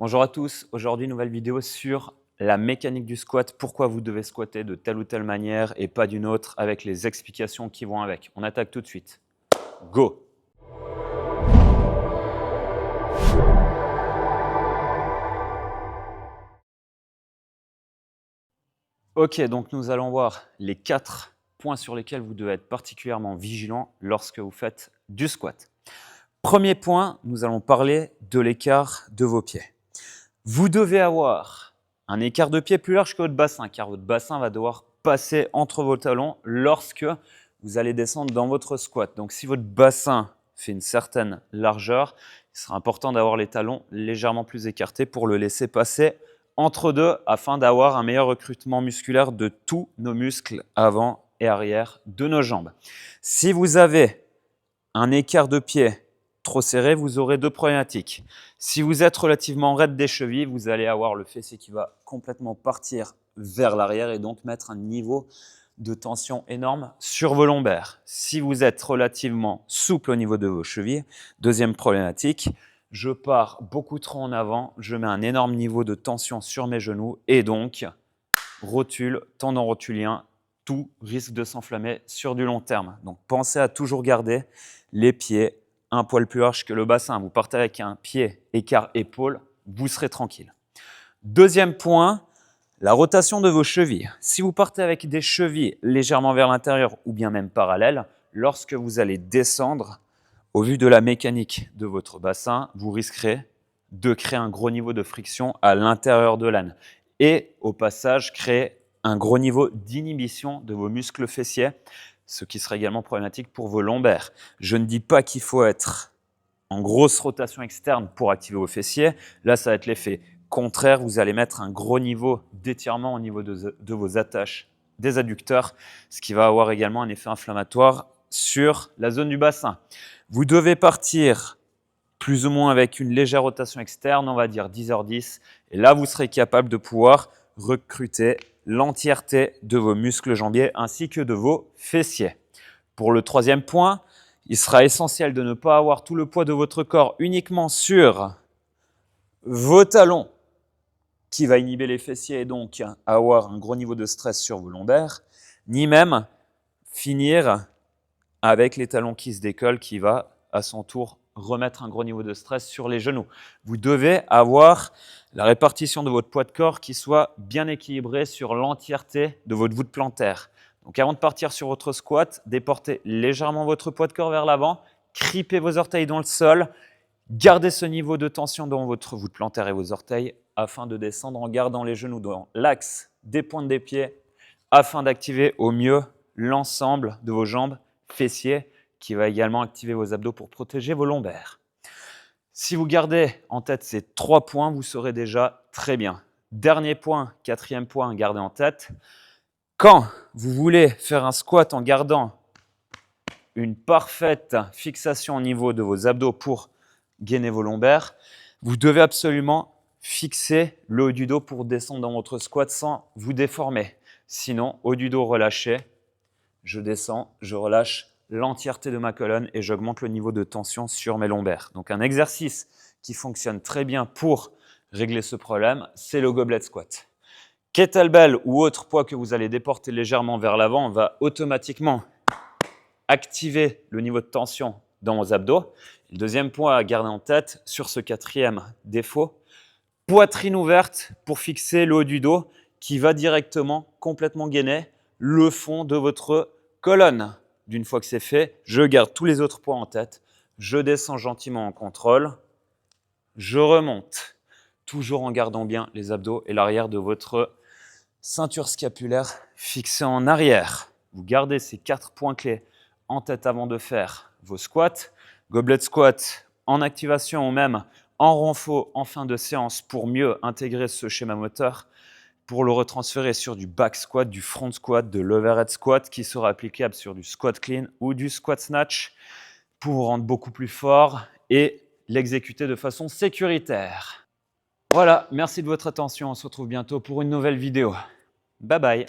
Bonjour à tous, aujourd'hui nouvelle vidéo sur la mécanique du squat, pourquoi vous devez squatter de telle ou telle manière et pas d'une autre avec les explications qui vont avec. On attaque tout de suite. Go! Ok, donc nous allons voir les 4 points sur lesquels vous devez être particulièrement vigilant lorsque vous faites du squat. Premier point, nous allons parler de l'écart de vos pieds. Vous devez avoir un écart de pied plus large que votre bassin, car votre bassin va devoir passer entre vos talons lorsque vous allez descendre dans votre squat. Donc, si votre bassin fait une certaine largeur, il sera important d'avoir les talons légèrement plus écartés pour le laisser passer entre deux afin d'avoir un meilleur recrutement musculaire de tous nos muscles avant et arrière de nos jambes. Si vous avez un écart de pied trop serré, vous aurez deux problématiques. Si vous êtes relativement raide des chevilles, vous allez avoir le fessier qui va complètement partir vers l'arrière et donc mettre un niveau de tension énorme sur vos lombaires. Si vous êtes relativement souple au niveau de vos chevilles, deuxième problématique, je pars beaucoup trop en avant, je mets un énorme niveau de tension sur mes genoux et donc rotule, tendon rotulien, tout risque de s'enflammer sur du long terme. Donc pensez à toujours garder les pieds un poil plus large que le bassin. Vous partez avec un pied écart épaule, vous serez tranquille. Deuxième point, la rotation de vos chevilles. Si vous partez avec des chevilles légèrement vers l'intérieur ou bien même parallèles, lorsque vous allez descendre, au vu de la mécanique de votre bassin, vous risquerez de créer un gros niveau de friction à l'intérieur de l'âne et au passage créer un gros niveau d'inhibition de vos muscles fessiers, ce qui sera également problématique pour vos lombaires. Je ne dis pas qu'il faut être en grosse rotation externe pour activer vos fessiers. Là, ça va être l'effet contraire. Vous allez mettre un gros niveau d'étirement au niveau de vos attaches des adducteurs, ce qui va avoir également un effet inflammatoire sur la zone du bassin. Vous devez partir plus ou moins avec une légère rotation externe, on va dire 10h10. Et là, vous serez capable de pouvoir recruter l'entièreté de vos muscles jambiers ainsi que de vos fessiers. Pour le troisième point, il sera essentiel de ne pas avoir tout le poids de votre corps uniquement sur vos talons qui va inhiber les fessiers et donc avoir un gros niveau de stress sur vos lombaires, ni même finir avec les talons qui se décollent qui va à son tour remettre un gros niveau de stress sur les genoux. Vous devez avoir la répartition de votre poids de corps qui soit bien équilibrée sur l'entièreté de votre voûte plantaire. Donc avant de partir sur votre squat, déportez légèrement votre poids de corps vers l'avant, crippez vos orteils dans le sol, gardez ce niveau de tension dans votre voûte plantaire et vos orteils afin de descendre en gardant les genoux dans l'axe des pointes des pieds afin d'activer au mieux l'ensemble de vos jambes, fessiers, qui va également activer vos abdos pour protéger vos lombaires. Si vous gardez en tête ces 3 points, vous serez déjà très bien. Dernier point, quatrième point, gardez en tête. Quand vous voulez faire un squat en gardant une parfaite fixation au niveau de vos abdos pour gainer vos lombaires, vous devez absolument fixer le haut du dos pour descendre dans votre squat sans vous déformer. Sinon, haut du dos relâché, je descends, je relâche l'entièreté de ma colonne et j'augmente le niveau de tension sur mes lombaires. Donc un exercice qui fonctionne très bien pour régler ce problème, c'est le goblet squat. Kettlebell ou autre poids que vous allez déporter légèrement vers l'avant va automatiquement activer le niveau de tension dans vos abdos. Le deuxième point à garder en tête sur ce quatrième défaut, poitrine ouverte pour fixer le haut du dos qui va directement complètement gainer le fond de votre colonne. D'une fois que c'est fait, je garde tous les autres points en tête. Je descends gentiment en contrôle. Je remonte, toujours en gardant bien les abdos et l'arrière de votre ceinture scapulaire fixée en arrière. Vous gardez ces 4 points clés en tête avant de faire vos squats. Goblet squat en activation ou même en renfort en fin de séance pour mieux intégrer ce schéma moteur, pour le retransférer sur du back squat, du front squat, de l'overhead squat qui sera applicable sur du squat clean ou du squat snatch pour vous rendre beaucoup plus fort et l'exécuter de façon sécuritaire. Voilà, merci de votre attention. On se retrouve bientôt pour une nouvelle vidéo. Bye bye.